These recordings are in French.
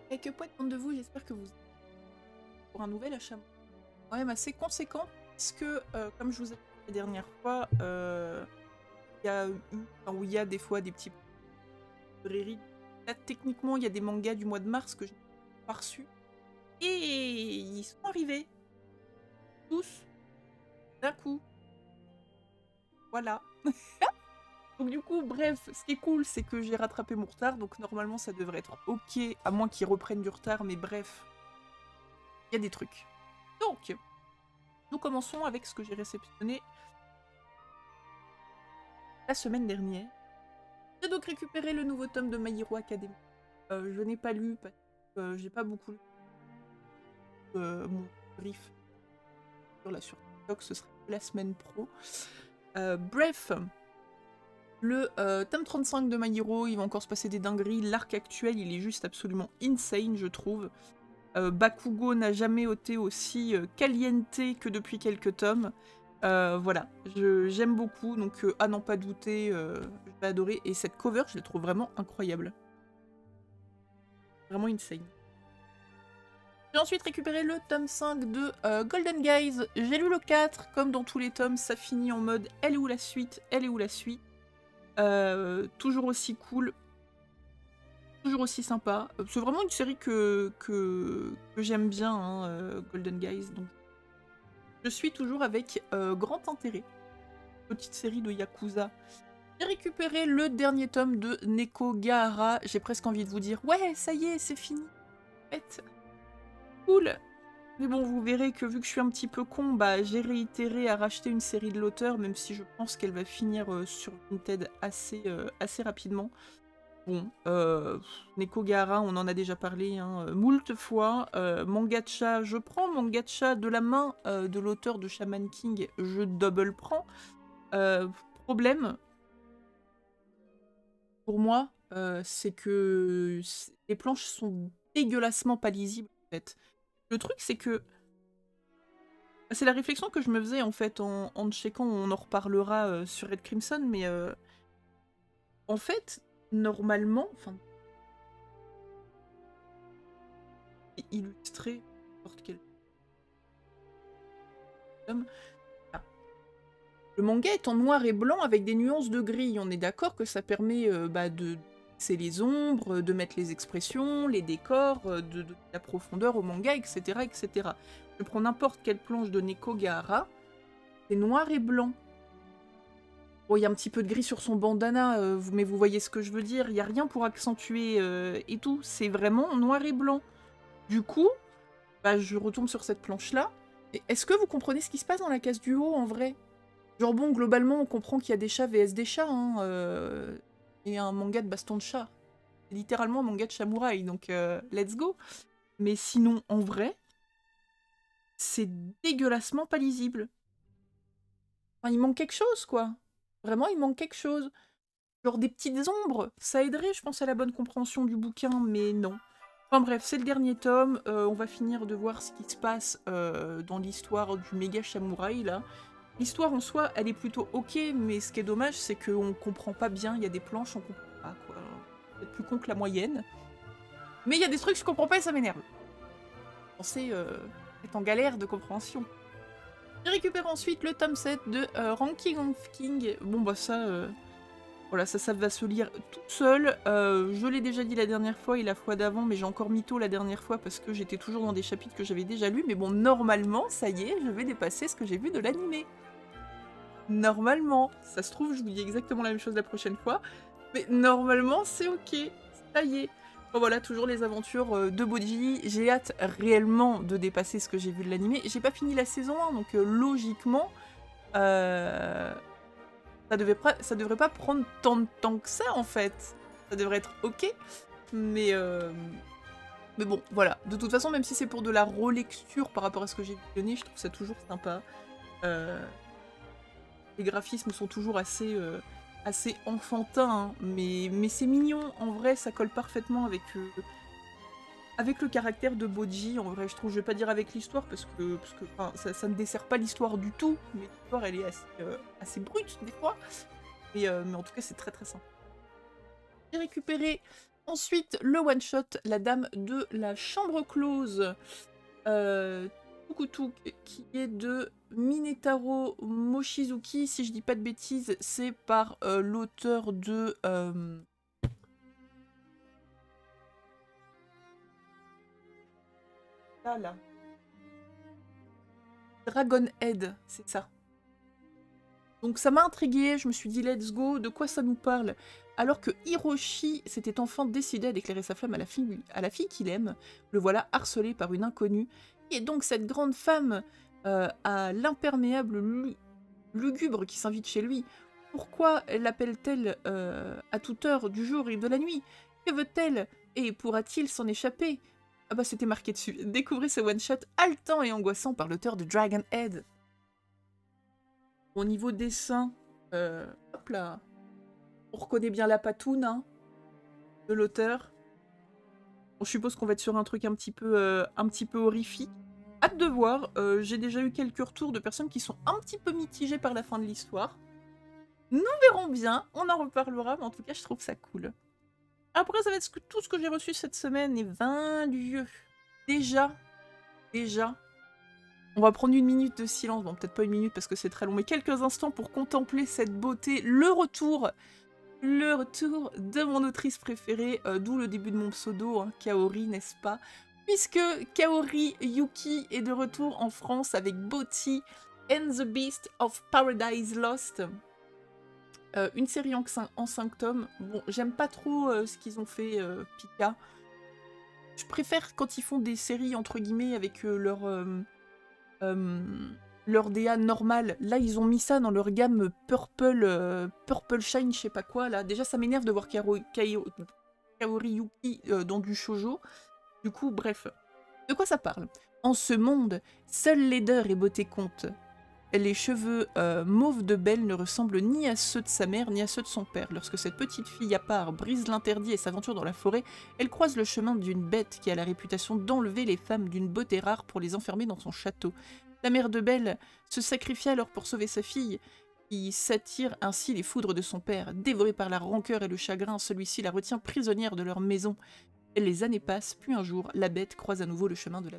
Quelques points de vous, j'espère que vous pour un nouvel achat quand même assez conséquent, puisque comme je vous ai dit la dernière fois, il y a eu, enfin, où il y a des fois des petits librairies. Là, techniquement, il y a des mangas du mois de mars que je n'ai pas reçus. Et ils sont arrivés. Tous. D'un coup. Voilà. Donc du coup, bref, ce qui est cool, c'est que j'ai rattrapé mon retard. Donc normalement, ça devrait être ok, à moins qu'ils reprennent du retard. Mais bref, il y a des trucs. Donc, nous commençons avec ce que j'ai réceptionné la semaine dernière. J'ai donc récupéré le nouveau tome de My Hero Academy. Je n'ai pas lu parce que j'ai pas beaucoup lu. Mon brief sur la sur TikTok, ce sera la semaine pro. Bref, le tome 35 de My Hero, il va encore se passer des dingueries. L'arc actuel, il est juste absolument insane, je trouve. Bakugo n'a jamais été aussi caliente que depuis quelques tomes. Voilà, j'aime beaucoup, donc à n'en pas douter, je vais adorer. Et cette cover, je la trouve vraiment incroyable. Vraiment insane. J'ai ensuite récupéré le tome 5 de Golden Guys. J'ai lu le 4, comme dans tous les tomes, ça finit en mode elle est où la suite, elle est où la suite. Toujours aussi cool, toujours aussi sympa. C'est vraiment une série que j'aime bien, hein, Golden Guys. Donc je suis toujours avec grand intérêt. Petite série de Yakuza. J'ai récupéré le dernier tome de Neko Gahara. J'ai presque envie de vous dire, ouais, ça y est, c'est fini. En fait, cool. Mais bon, vous verrez que vu que je suis un petit peu con, bah, j'ai réitéré à racheter une série de l'auteur, même si je pense qu'elle va finir sur Vinted assez rapidement. Bon, Neko Gahara, on en a déjà parlé moult fois. Mangacha, je prends Mangacha de la main de l'auteur de Shaman King, je double prends. Problème, pour moi, c'est que les planches sont dégueulassement pas lisibles, en fait. Le truc, c'est que c'est la réflexion que je me faisais en fait en checkant, on en reparlera sur Red Crimson, mais en fait, normalement, enfin, illustré, n'importe quel homme, ah, le manga est en noir et blanc avec des nuances de gris. On est d'accord que ça permet de c'est les ombres, de mettre les expressions, les décors, de donner la profondeur au manga, etc., etc. Je prends n'importe quelle planche de Neko Gahara, c'est noir et blanc. Bon, il y a un petit peu de gris sur son bandana, mais vous voyez ce que je veux dire. Il n'y a rien pour accentuer et tout. C'est vraiment noir et blanc. Du coup, bah, je retombe sur cette planche-là. Est-ce que vous comprenez ce qui se passe dans la case du haut, en vrai? Genre bon, globalement, on comprend qu'il y a des chats vs des chats, hein, et un manga de baston de chat. C'est littéralement un manga de samouraï, donc let's go. Mais sinon, en vrai, c'est dégueulassement pas lisible. Enfin, il manque quelque chose, quoi. Vraiment, il manque quelque chose. Genre des petites ombres, ça aiderait, je pense, à la bonne compréhension du bouquin, mais non. Enfin bref, c'est le dernier tome, on va finir de voir ce qui se passe dans l'histoire du méga samouraï, là. L'histoire en soi, elle est plutôt ok, mais ce qui est dommage, c'est qu'on comprend pas bien, il y a des planches, on comprend pas, quoi. Peut-être plus con que la moyenne. Mais il y a des trucs que je comprends pas et ça m'énerve. Pensez être en galère de compréhension. J'ai récupéré ensuite le tome 7 de Ranking of King. Bon bah ça... Voilà, ça va se lire toute seule. Je l'ai déjà dit la dernière fois et la fois d'avant, mais j'ai encore mytho la dernière fois parce que j'étais toujours dans des chapitres que j'avais déjà lus. Mais bon, normalement, ça y est, je vais dépasser ce que j'ai vu de l'animé. Normalement. Ça se trouve, je vous dis exactement la même chose la prochaine fois. Mais normalement, c'est ok. Ça y est. Bon voilà, toujours les aventures de Boji. J'ai hâte réellement de dépasser ce que j'ai vu de l'animé. J'ai pas fini la saison 1, donc logiquement... ça devrait pas prendre tant de temps que ça, en fait. Ça devrait être ok. Mais bon, voilà. De toute façon, même si c'est pour de la relecture par rapport à ce que j'ai visionné, je trouve ça toujours sympa. Les graphismes sont toujours assez enfantins, hein, mais c'est mignon. En vrai, ça colle parfaitement avec le caractère de Boji. En vrai, je trouve, je vais pas dire avec l'histoire, parce que enfin, ça ne dessert pas l'histoire du tout, mais l'histoire, elle est assez brute, des fois. Mais en tout cas, c'est très très sympa. J'ai récupéré Ensuite, le one-shot, la dame de la chambre close, Tukutuk, qui est de Minetaro Mochizuki, si je dis pas de bêtises, c'est par l'auteur de... là. Dragon Head, c'est ça. Donc ça m'a intriguée, je me suis dit let's go, de quoi ça nous parle? Alors que Hiroshi s'était enfin décidé à déclarer sa flamme à la fille qu'il aime, le voilà harcelé par une inconnue. Et donc cette grande femme à l'imperméable lugubre qui s'invite chez lui. Pourquoi l'appelle-t-elle à toute heure du jour et de la nuit? Que veut-elle? Et pourra-t-il s'en échapper? Ah bah c'était marqué dessus. Découvrez ce one-shot haletant et angoissant par l'auteur de Dragon Head. Au niveau dessin, hop là, on reconnaît bien la patoune hein, de l'auteur. On suppose qu'on va être sur un truc un petit peu horrifique. Hâte de voir, j'ai déjà eu quelques retours de personnes qui sont un petit peu mitigées par la fin de l'histoire. Nous verrons bien, on en reparlera, mais en tout cas je trouve ça cool. Après ça va être tout ce que j'ai reçu cette semaine, et 20 lieux. Déjà, on va prendre une minute de silence, bon peut-être pas une minute parce que c'est très long, mais quelques instants pour contempler cette beauté, le retour de mon autrice préférée, d'où le début de mon pseudo, hein, Kaori, n'est-ce pas? Puisque Kaori Yuki est de retour en France avec Boti and the Beast of Paradise Lost. Une série en 5 tomes. Bon, j'aime pas trop ce qu'ils ont fait, Pika. Je préfère quand ils font des séries entre guillemets avec leur DA normal. Là, ils ont mis ça dans leur gamme Purple Shine, je sais pas quoi, là. Déjà, ça m'énerve de voir Kaori Yuki dans du shoujo. Du coup, bref. De quoi ça parle? En ce monde, seule laideur et beauté comptent. Les cheveux mauves de Belle ne ressemblent ni à ceux de sa mère ni à ceux de son père. Lorsque cette petite fille à part brise l'interdit et s'aventure dans la forêt, elle croise le chemin d'une bête qui a la réputation d'enlever les femmes d'une beauté rare pour les enfermer dans son château. La mère de Belle se sacrifie alors pour sauver sa fille, qui s'attire ainsi les foudres de son père. Dévorée par la rancœur et le chagrin, celui-ci la retient prisonnière de leur maison. Et les années passent, puis un jour, la bête croise à nouveau le chemin de la...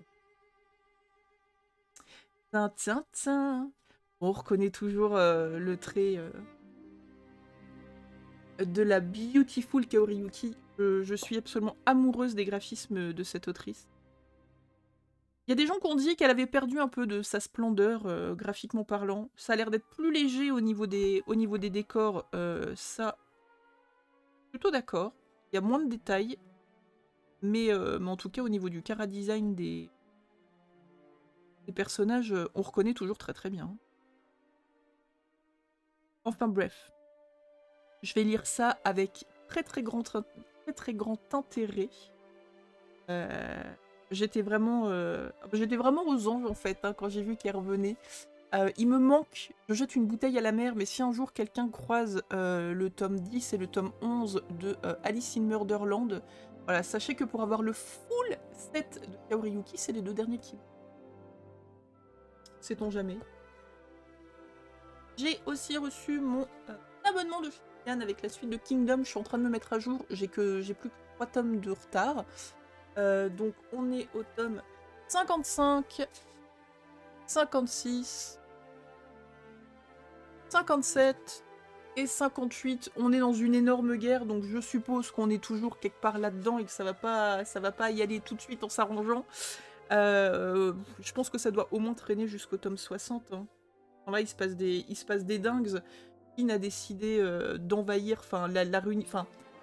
Tintin. On reconnaît toujours le trait de la beautiful Kaori Yuki. Je suis absolument amoureuse des graphismes de cette autrice. Il y a des gens qui ont dit qu'elle avait perdu un peu de sa splendeur, graphiquement parlant. Ça a l'air d'être plus léger au niveau des décors. Ça, plutôt d'accord. Il y a moins de détails. Mais en tout cas, au niveau du chara-design des personnages, on reconnaît toujours très très bien. Enfin bref. Je vais lire ça avec très très grand intérêt. J'étais vraiment aux anges en fait hein, quand j'ai vu qu'elle revenait. Il me manque, je jette une bouteille à la mer, mais si un jour quelqu'un croise le tome 10 et le tome 11 de Alice in Murderland, voilà, sachez que pour avoir le full set de Kaori Yuki, c'est les 2 derniers qui... Sait-on jamais. J'ai aussi reçu mon abonnement de Shinigami avec la suite de Kingdom. Je suis en train de me mettre à jour. J'ai plus que 3 tomes de retard. Donc on est au tome 55, 56, 57 et 58. On est dans une énorme guerre, donc je suppose qu'on est toujours quelque part là-dedans et que ça va pas y aller tout de suite en s'arrangeant. Je pense que ça doit au moins traîner jusqu'au tome 60. Hein. Là, il se passe des dingues. Qin a décidé d'envahir, enfin,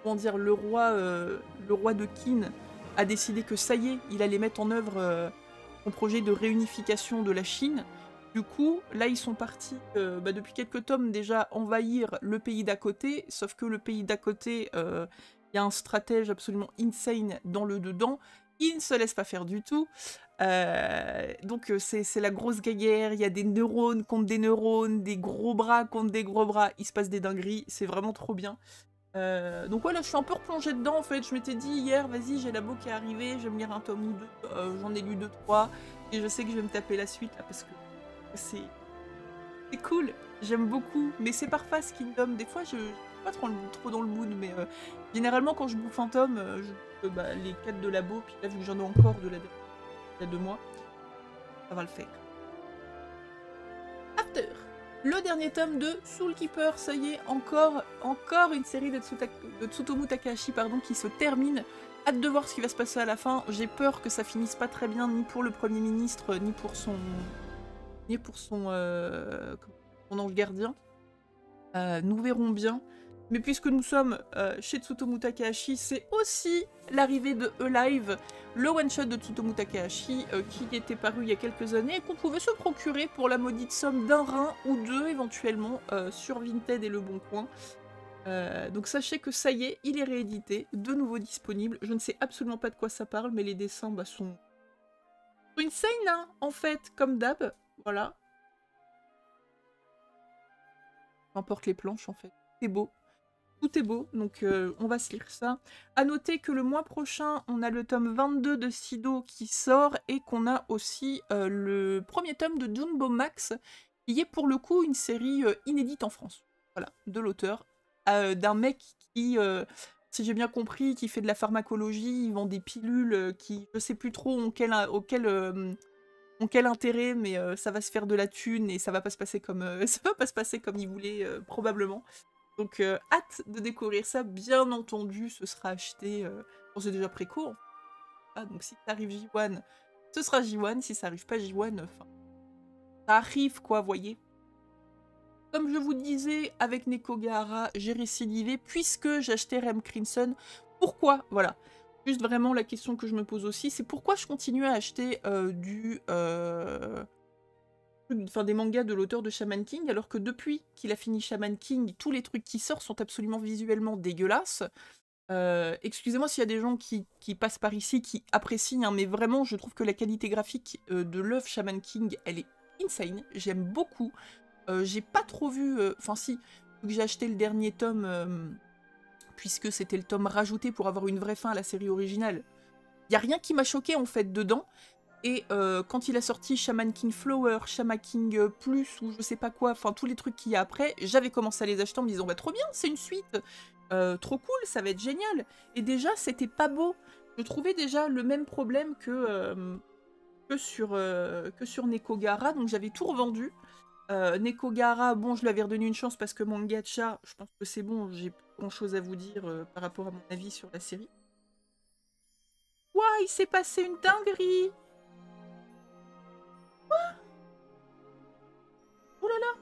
comment dire, le roi de Qin a décidé que ça y est, il allait mettre en œuvre son projet de réunification de la Chine. Du coup, là, ils sont partis, depuis quelques tomes déjà, envahir le pays d'à côté, sauf que le pays d'à côté, il y a un stratège absolument insane dans le dedans. Il ne se laisse pas faire du tout. Donc c'est la grosse guerre, il y a des neurones contre des neurones, des gros bras contre des gros bras, il se passe des dingueries, c'est vraiment trop bien. Donc voilà, je suis un peu replongée dedans en fait, je m'étais dit hier, vas-y j'ai la beau qui est arrivée, je vais me lire un tome ou deux, j'en ai lu 2-3, et je sais que je vais me taper la suite là parce que c'est cool, j'aime beaucoup, mais c'est par phase Kingdom, des fois pas trop dans le mood, mais généralement quand je bouffe un tome, je bouffe les 4 de labo, puis là vu que j'en ai encore de il y a 2 mois, ça va le faire. After, le dernier tome de Soul Keeper, ça y est, encore une série de Tsutomu Takahashi qui se termine. Hâte de voir ce qui va se passer à la fin. J'ai peur que ça finisse pas très bien, ni pour le Premier ministre, ni pour son ange gardien. Nous verrons bien. Mais puisque nous sommes chez Tsutomu Takahashi, c'est aussi l'arrivée de Alive, le one-shot de Tsutomu Takahashi, qui était paru il y a quelques années et qu'on pouvait se procurer pour la maudite somme d'un rein ou deux éventuellement sur Vinted et Le Bon Coin. Donc sachez que ça y est, il est réédité, de nouveau disponible. Je ne sais absolument pas de quoi ça parle, mais les dessins sont insane, hein, en fait, comme d'hab. Voilà. Peu importe les planches, en fait. C'est beau. Tout est beau, donc on va se lire ça. A noter que le mois prochain, on a le tome 22 de Sido qui sort et qu'on a aussi le premier tome de Junbo Max, qui est pour le coup une série inédite en France. Voilà, de l'auteur. D'un mec qui, si j'ai bien compris, qui fait de la pharmacologie, il vend des pilules qui, je sais plus trop, ont quel intérêt, mais ça va se faire de la thune et ça va pas se passer comme, il voulait, probablement. Donc hâte de découvrir ça, bien entendu, ce sera acheté, bon, c'est déjà préco, hein. Ah, donc si ça arrive J1, ce sera J1, si ça arrive pas J1, enfin, ça arrive quoi, voyez. Comme je vous disais, avec Nekogahara, j'ai récidivé puisque j'ai acheté Rem Crimson. Pourquoi? Voilà. Juste vraiment la question que je me pose aussi, c'est pourquoi je continue à acheter des mangas de l'auteur de Shaman King, alors que depuis qu'il a fini Shaman King, tous les trucs qui sortent sont absolument visuellement dégueulasses. Excusez-moi s'il y a des gens qui passent par ici, qui apprécient, hein, mais vraiment, je trouve que la qualité graphique de l'œuvre Shaman King, elle est insane. J'aime beaucoup. J'ai pas trop vu... Enfin si, vu que j'ai acheté le dernier tome, puisque c'était le tome rajouté pour avoir une vraie fin à la série originale. Il n'y a rien qui m'a choqué en fait dedans. Et quand il a sorti Shaman King Flower, Shaman King Plus, ou je sais pas quoi, enfin tous les trucs qu'il y a après, j'avais commencé à les acheter en me disant bah trop bien, c'est une suite, trop cool, ça va être génial. Et déjà, c'était pas beau. Je trouvais déjà le même problème que sur Nekogahara, donc j'avais tout revendu. Nekogahara, bon, je lui avais redonné une chance parce que mon gacha, je pense que c'est bon, j'ai pas grand chose à vous dire par rapport à mon avis sur la série. Ouah, il s'est passé une dinguerie! Oh là là!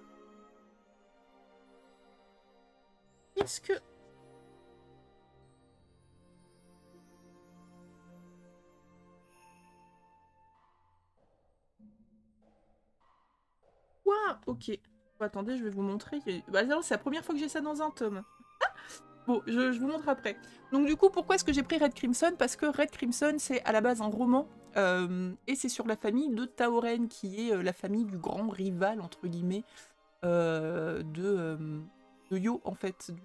Qu'est-ce que... Ouah! Ok. Bon, attendez, je vais vous montrer. Bah non, c'est la première fois que j'ai ça dans un tome. Ah, bon, je vous montre après. Donc du coup, pourquoi est-ce que j'ai pris Red Crimson? Parce que Red Crimson, c'est à la base un roman. Et c'est sur la famille de Taoren, qui est la famille du grand rival, entre guillemets, de Yo, en fait, du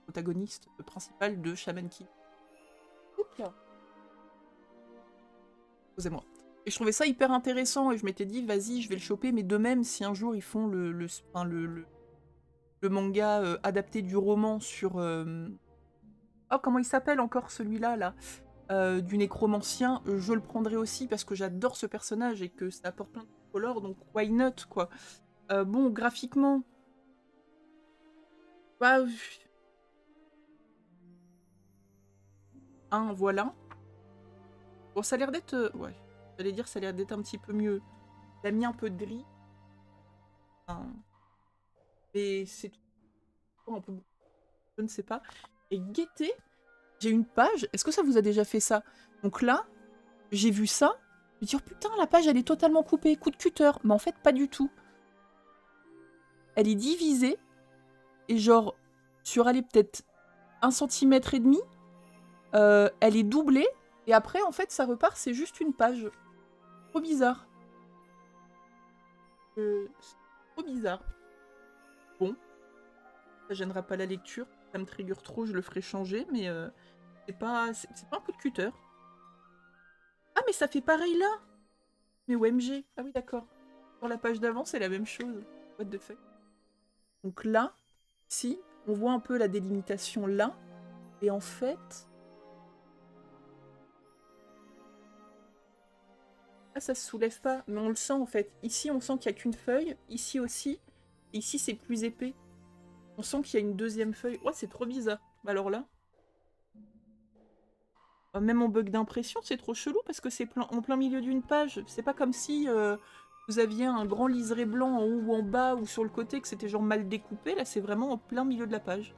protagoniste principal de Shaman King. Excusez-moi. Et je trouvais ça hyper intéressant et je m'étais dit, vas-y, je vais le choper, mais de même, si un jour ils font le manga adapté du roman sur... Oh, comment il s'appelle encore celui-là, là, du nécromancien, je le prendrai aussi parce que j'adore ce personnage et que ça apporte plein de color, donc why not, quoi. Bon, graphiquement... Bah... voilà. Bon, ça a l'air d'être... ouais, j'allais dire, ça a l'air d'être un petit peu mieux. Il a mis un peu de gris. Et c'est tout. Un peu... Je ne sais pas. Et guettez, j'ai une page. Est-ce que ça vous a déjà fait ça? Donc là, j'ai vu ça. Je me dis, oh putain, la page, elle est totalement coupée. Coup de cutter. Mais en fait, pas du tout. Elle est divisée. Et genre, sur elle est peut-être 1,5 cm. Elle est doublée. Et après, en fait, ça repart. C'est juste une page. Trop bizarre. C'est trop bizarre. Bon. Ça gênera pas la lecture. Ça me trigger trop, je le ferai changer. Mais c'est pas un coup de cutter. Ah, mais ça fait pareil là! Mais OMG. Ah oui, d'accord. Sur la page d'avant, c'est la même chose. What the fuck. Donc là, ici, on voit un peu la délimitation là. Et en fait... Ah, ça se soulève pas, mais on le sent en fait. Ici, on sent qu'il n'y a qu'une feuille. Ici aussi. Et ici, c'est plus épais. On sent qu'il y a une deuxième feuille. Ouais, c'est trop bizarre. Alors là... Même en bug d'impression, c'est trop chelou parce que c'est en plein milieu d'une page. C'est pas comme si vous aviez un grand liseré blanc en haut ou en bas ou sur le côté, que c'était genre mal découpé. Là, c'est vraiment en plein milieu de la page.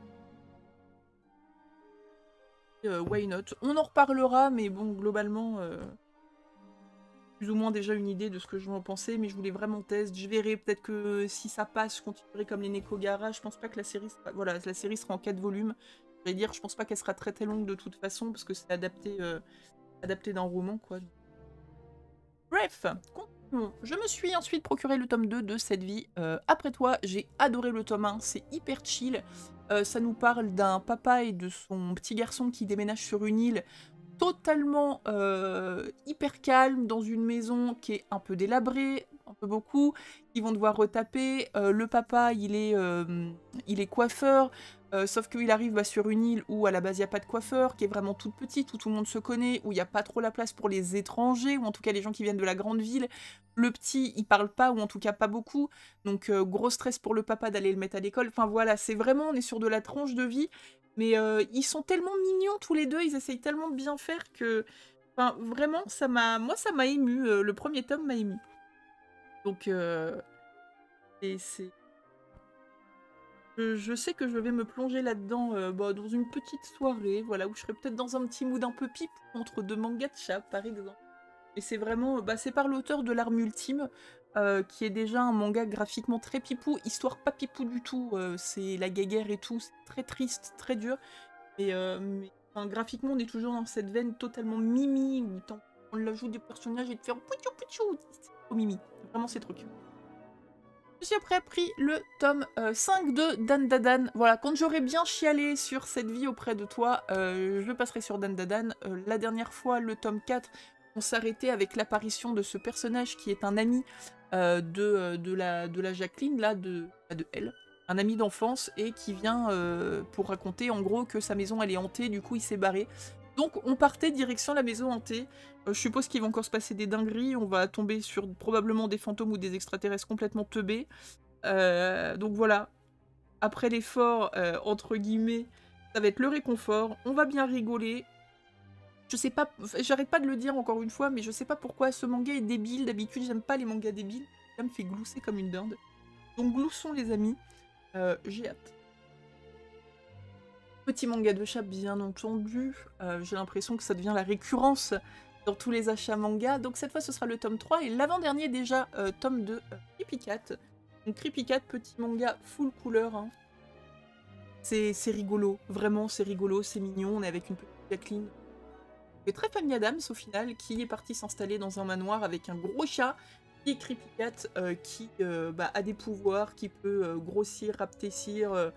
Why not? On en reparlera, mais bon, globalement, plus ou moins déjà une idée de ce que je vais en penser, mais je voulais vraiment tester. Je verrai peut-être que si ça passe, je continuerai comme les Nekogara. Je pense pas que la série sera... Voilà, la série sera en 4 volumes. Je vais dire, je pense pas qu'elle sera très très longue de toute façon, parce que c'est adapté, adapté d'un roman, quoi. Bref, continuons. Je me suis ensuite procuré le tome 2 de Cette vie. Après toi, j'ai adoré le tome 1, c'est hyper chill. Ça nous parle d'un papa et de son petit garçon qui déménagent sur une île totalement hyper calme, dans une maison qui est un peu délabrée, un peu beaucoup. Ils vont devoir retaper. Le papa, il est coiffeur. Sauf qu'il arrive sur une île où à la base il n'y a pas de coiffeur, qui est vraiment toute petite, où tout le monde se connaît, où il n'y a pas trop la place pour les étrangers, ou en tout cas les gens qui viennent de la grande ville. Le petit, il parle pas, ou en tout cas pas beaucoup, donc gros stress pour le papa d'aller le mettre à l'école. Enfin voilà, c'est vraiment, on est sur de la tranche de vie, mais ils sont tellement mignons tous les deux, ils essayent tellement de bien faire que... Enfin vraiment, moi ça m'a ému, le premier tome m'a ému. Donc c'est... Je sais que je vais me plonger là-dedans dans une petite soirée, voilà, où je serai peut-être dans un petit mood un peu pipe entre deux mangas de chat, par exemple. Et c'est vraiment, c'est par l'auteur de L'Arme Ultime, qui est déjà un manga graphiquement très pipou, histoire pas pipou du tout, c'est la guéguerre et tout, c'est très triste, très dur, mais enfin, graphiquement on est toujours dans cette veine totalement mimi, où on l'ajoute des personnages et te faire pouchou pouchou, c'est trop mimi, vraiment c'est trop cute. J'ai après pris le tome 5 de Dandadan. Voilà, quand j'aurai bien chialé sur cette vie auprès de toi, je passerai sur Dandadan. La dernière fois, le tome 4, on s'arrêtait avec l'apparition de ce personnage qui est un ami de la Jacqueline, là, de elle. Un ami d'enfance et qui vient pour raconter en gros que sa maison elle est hantée, du coup il s'est barré. Donc on partait direction la maison hantée. Je suppose qu'il va encore se passer des dingueries, on va tomber sur probablement des fantômes ou des extraterrestres complètement teubés. Donc voilà, après l'effort, entre guillemets, ça va être le réconfort, on va bien rigoler. Je sais pas, j'arrête pas de le dire encore une fois, mais je sais pas pourquoi ce manga est débile. D'habitude j'aime pas les mangas débiles, ça me fait glousser comme une dinde. Donc gloussons les amis, j'ai hâte. Petit manga de chat, bien entendu. J'ai l'impression que ça devient la récurrence dans tous les achats manga. Donc cette fois, ce sera le tome 3 et l'avant-dernier déjà, tome 2, Creepy Cat. Donc Creepy Cat, petit manga full couleur. Hein. C'est rigolo, vraiment c'est rigolo, c'est mignon. On est avec une petite Jacqueline. C'est très famille Adams au final, qui est partie s'installer dans un manoir avec un gros chat. Qui est Creepy Cat, qui a des pouvoirs, qui peut grossir, rapetissir...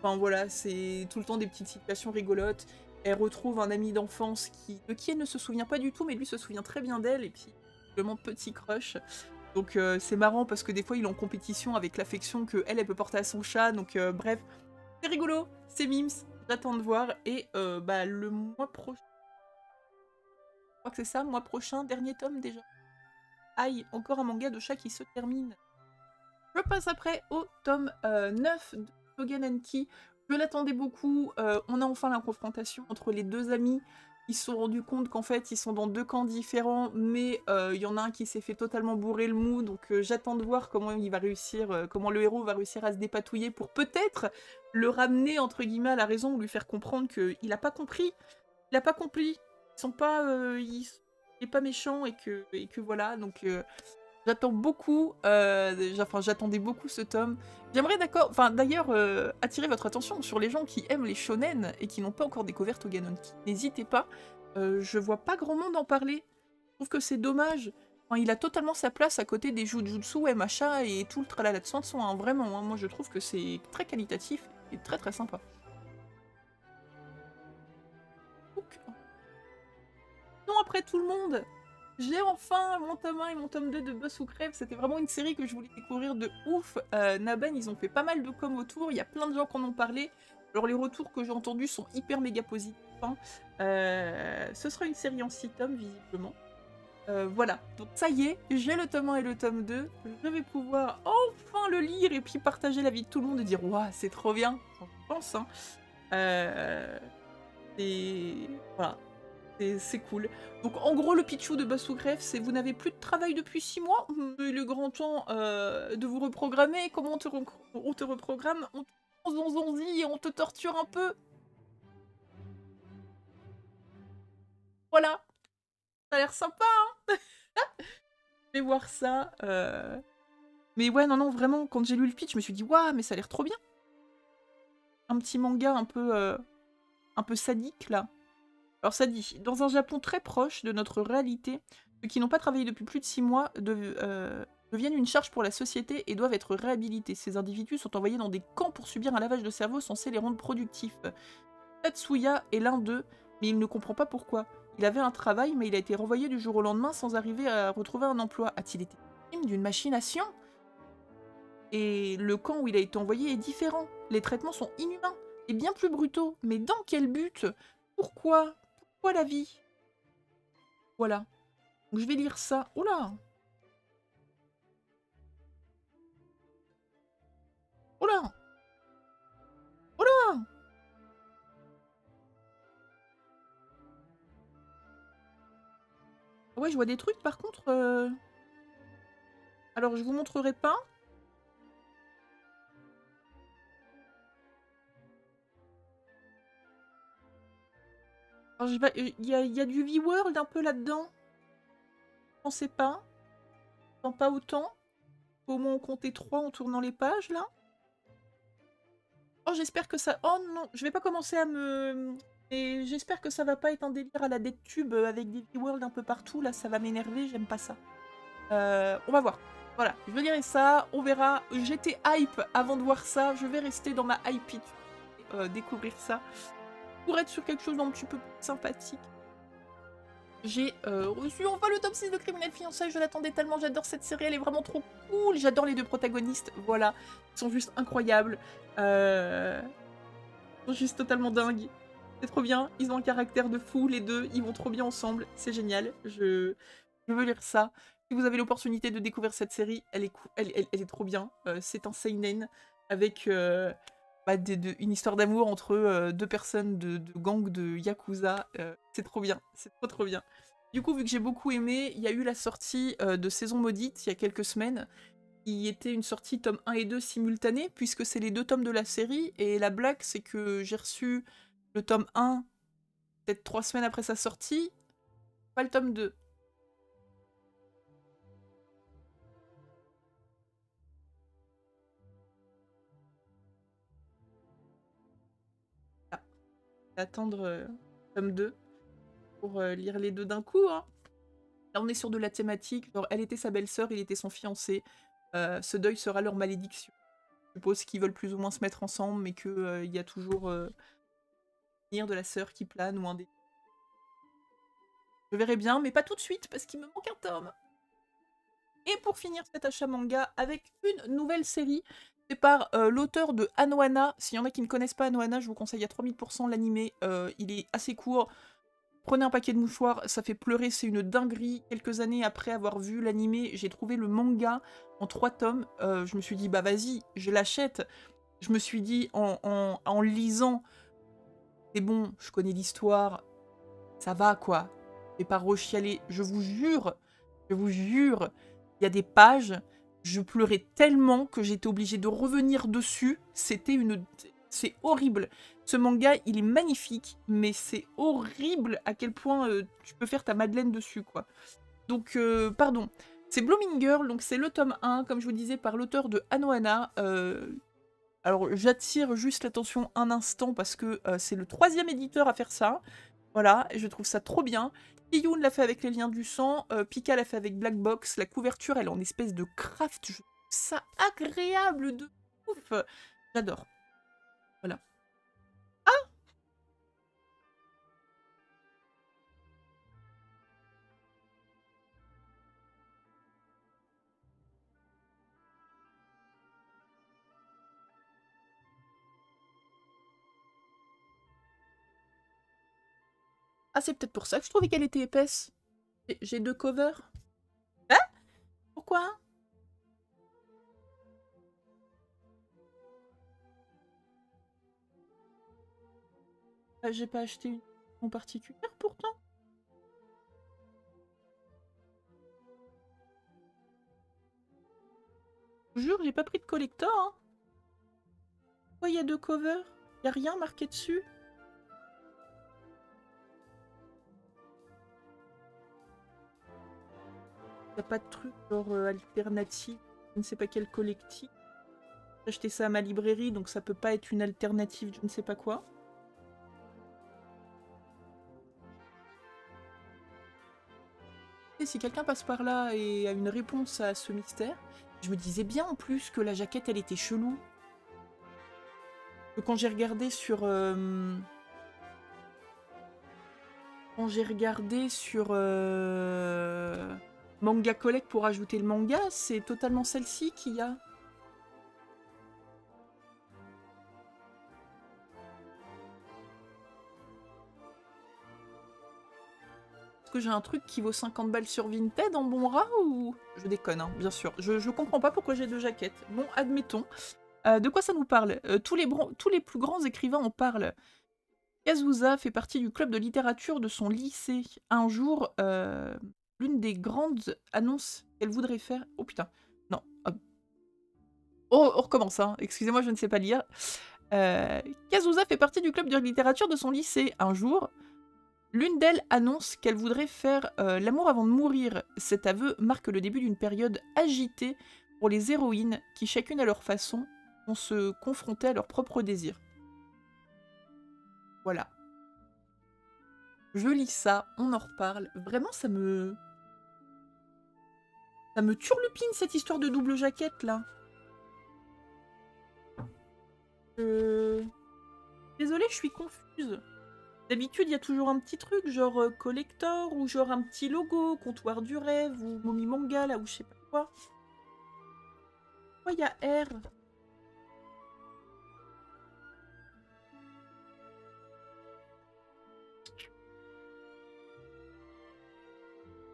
Enfin voilà, c'est tout le temps des petites situations rigolotes. Elle retrouve un ami d'enfance de qui elle ne se souvient pas du tout, mais lui se souvient très bien d'elle, et puis vraiment petit crush. Donc c'est marrant parce que des fois il est en compétition avec l'affection que elle peut porter à son chat, donc bref, c'est rigolo, c'est mimes, j'attends de voir, et le mois prochain... Je crois que c'est ça, mois prochain, dernier tome déjà. Aïe, encore un manga de chat qui se termine. Je passe après au tome 9 de Togen Enki. Je l'attendais beaucoup. On a enfin la confrontation entre les deux amis. Ils se sont rendus compte qu'en fait, ils sont dans deux camps différents, mais il y en a un qui s'est fait totalement bourrer le mou, donc j'attends de voir comment il va réussir, comment le héros va réussir à se dépatouiller pour peut-être le ramener, entre guillemets, à la raison, ou lui faire comprendre qu'il n'a pas compris. Il n'a pas compris. Ils sont pas... il est pas méchant, et que voilà, donc... J'attends beaucoup, j'attendais beaucoup ce tome. J'aimerais d'ailleurs attirer votre attention sur les gens qui aiment les shonen et qui n'ont pas encore découvert Togen Enki. N'hésitez pas, je vois pas grand monde en parler. Je trouve que c'est dommage. Enfin, il a totalement sa place à côté des Jujutsu, MHA et tout le tralala de Sanson, hein, vraiment. Hein, moi je trouve que c'est très qualitatif et très très sympa. Non, après tout le monde, j'ai enfin mon tome 1 et mon tome 2 de Boss ou Crève. C'était vraiment une série que je voulais découvrir de ouf. Naben, ils ont fait pas mal de com autour. Il y a plein de gens qui en ont parlé. Alors les retours que j'ai entendus sont hyper méga positifs. Hein. Ce sera une série en 6 tomes, visiblement. Voilà, donc ça y est, j'ai le tome 1 et le tome 2. Je vais pouvoir enfin le lire et puis partager la vie de tout le monde et dire « Waouh, c'est trop bien !» Je pense, hein. Et voilà, c'est cool. Donc en gros, le pitchou de Bassougref, c'est vous n'avez plus de travail depuis 6 mois, il est grand temps de vous reprogrammer. Comment on te reprogramme? On te zonzonzi et on te torture un peu. Voilà, ça a l'air sympa, hein. Je vais voir ça. Mais ouais, non, vraiment, quand j'ai lu le pitch, je me suis dit « Waouh, mais ça a l'air trop bien !» Un petit manga un peu sadique, là. Alors ça dit, dans un Japon très proche de notre réalité, ceux qui n'ont pas travaillé depuis plus de 6 mois deviennent une charge pour la société et doivent être réhabilités. Ces individus sont envoyés dans des camps pour subir un lavage de cerveau censé les rendre productifs. Tatsuya est l'un d'eux, mais il ne comprend pas pourquoi. Il avait un travail, mais il a été renvoyé du jour au lendemain sans arriver à retrouver un emploi. A-t-il été victime d'une machination? Et le camp où il a été envoyé est différent. Les traitements sont inhumains et bien plus brutaux. Mais dans quel but? Pourquoi? Pourquoi la vie? Voilà. Donc je vais lire ça. Oh là! Oh là! Oh là! Ouais, je vois des trucs par contre. Alors je vous montrerai pas. Alors, il y a du V-World un peu là-dedans. Je pensais pas. Non, pas autant. Faut au moins en compter 3 en tournant les pages là. Oh, j'espère que ça... Oh non, je vais pas commencer à me... Et j'espère que ça va pas être un délire à la DeadTube avec des V-World un peu partout. Là, ça va m'énerver, j'aime pas ça. On va voir. Voilà, je veux dire ça, on verra. J'étais hype avant de voir ça. Je vais rester dans ma hype découvrir ça. Pour être sur quelque chose d'un petit peu plus sympathique. J'ai reçu enfin le tome 6 de Criminel Fiancé, je l'attendais tellement, j'adore cette série, elle est vraiment trop cool, j'adore les deux protagonistes, voilà, ils sont juste incroyables, ils sont juste totalement dingues, c'est trop bien, ils ont un caractère de fou, les deux, ils vont trop bien ensemble, c'est génial, je veux lire ça. Si vous avez l'opportunité de découvrir cette série, elle est, elle est trop bien, c'est un seinen avec une histoire d'amour entre deux personnes de gang de Yakuza. C'est trop bien, c'est trop bien. Du coup, vu que j'ai beaucoup aimé, il y a eu la sortie de Saison Maudite il y a quelques semaines, qui était une sortie tome 1 et 2 simultanée, puisque c'est les deux tomes de la série, et la blague, c'est que j'ai reçu le tome 1 peut-être 3 semaines après sa sortie, pas le tome 2. Ah, attendre tome 2 pour lire les deux d'un coup, hein. Là, on est sur de la thématique, genre elle était sa belle-sœur, il était son fiancé. Ce deuil sera leur malédiction. Je suppose qu'ils veulent plus ou moins se mettre ensemble, mais qu'il y a toujours venir de la sœur qui plane ou un des... Je verrai bien, mais pas tout de suite, parce qu'il me manque un tome. Et pour finir cet achat manga, avec une nouvelle série, c'est par l'auteur de Anohana. S'il y en a qui ne connaissent pas Anohana, je vous conseille à 3000% l'animé. Il est assez court. Prenez un paquet de mouchoirs, ça fait pleurer, c'est une dinguerie. Quelques années après avoir vu l'animé, j'ai trouvé le manga en 3 tomes. Je me suis dit, bah vas-y, je l'achète. Je me suis dit, en lisant, c'est bon, je connais l'histoire, ça va quoi. Je vais pas rechialer, je vous jure, il y a des pages, je pleurais tellement que j'étais obligée de revenir dessus. C'est horrible. Ce manga, il est magnifique, mais c'est horrible à quel point tu peux faire ta madeleine dessus, quoi. Donc, pardon. C'est Blooming Girl, donc c'est le tome 1, comme je vous disais, par l'auteur de Anohana. Alors, j'attire juste l'attention un instant parce que c'est le 3e éditeur à faire ça. Voilà, et je trouve ça trop bien. Iyun l'a fait avec les liens du sang, Pika l'a fait avec Black Box. La couverture, elle est en espèce de craft. Je trouve ça agréable de ouf. J'adore. Voilà. Ah, c'est peut-être pour ça que je trouvais qu'elle était épaisse. J'ai 2 covers. Hein? Pourquoi? J'ai pas acheté une en particulière pourtant. Je vous jure, j'ai pas pris de collector. Hein. Pourquoi il y a 2 covers? Y a rien marqué dessus? Y a pas de truc genre alternative, je ne sais pas quel collectif. J'ai acheté ça à ma librairie, donc ça peut pas être une alternative, je ne sais pas quoi. Et si quelqu'un passe par là et a une réponse à ce mystère, je me disais bien en plus que la jaquette elle était chelou. Quand j'ai regardé sur... Quand j'ai regardé sur Manga Collect pour ajouter le manga, c'est totalement celle-ci qu'il y a. Est-ce que j'ai un truc qui vaut 50 balles sur Vinted en bon rat ou... Je déconne, hein, bien sûr. Je comprends pas pourquoi j'ai 2 jaquettes. Bon, admettons. De quoi ça nous parle? Tous les plus grands écrivains en parlent. Kazusa fait partie du club de littérature de son lycée. Un jour, l'une des grandes annonces qu'elle voudrait faire... Oh putain, non. Oh, on recommence, hein. Excusez-moi, je ne sais pas lire. Kazusa fait partie du club de littérature de son lycée. Un jour, l'une d'elles annonce qu'elle voudrait faire l'amour avant de mourir. Cet aveu marque le début d'une période agitée pour les héroïnes qui, chacune à leur façon, vont se confronter à leurs propres désirs. Voilà. Je lis ça, on en reparle. Vraiment, ça me... Ça me turlupine cette histoire de double jaquette, là. Désolée, je suis confuse. D'habitude, il y a toujours un petit truc, genre collector, ou genre un petit logo, comptoir du rêve, ou momie manga, là, ou je sais pas quoi. Pourquoi il y a R?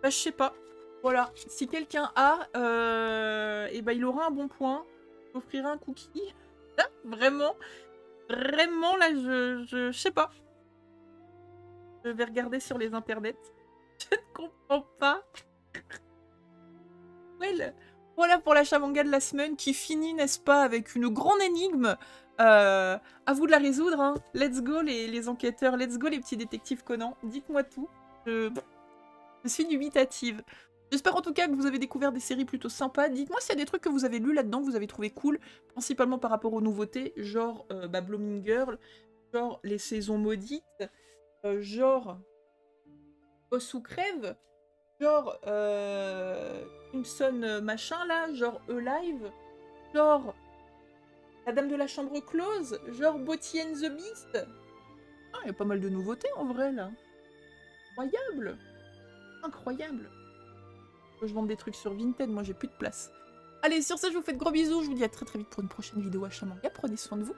Bah, je sais pas. Voilà. Si quelqu'un a, et bah, il aura un bon point. J'offrirai un cookie. Vraiment. Vraiment, là, je sais pas. Je vais regarder sur les internets. Je ne comprends pas. Well, voilà pour l'achat manga de la semaine qui finit, n'est-ce pas, avec une grande énigme. À vous de la résoudre, hein. Let's go les enquêteurs, let's go les petits détectives Conan. Dites-moi tout. Je suis dubitative. J'espère en tout cas que vous avez découvert des séries plutôt sympas. Dites-moi s'il y a des trucs que vous avez lus là-dedans, que vous avez trouvé cool, principalement par rapport aux nouveautés, genre Blooming Girl, genre Les Saisons Maudites, genre Boss ou Crève, genre Crimson machin là, genre E-Live, genre La Dame de la Chambre Close, genre Beauty and the Beast. Ah, il y a pas mal de nouveautés en vrai là. Incroyable. Incroyable. Je vends des trucs sur Vinted, moi j'ai plus de place. Allez, sur ce, je vous fais de gros bisous, je vous dis à très très vite pour une prochaine vidéo à manga. Prenez soin de vous.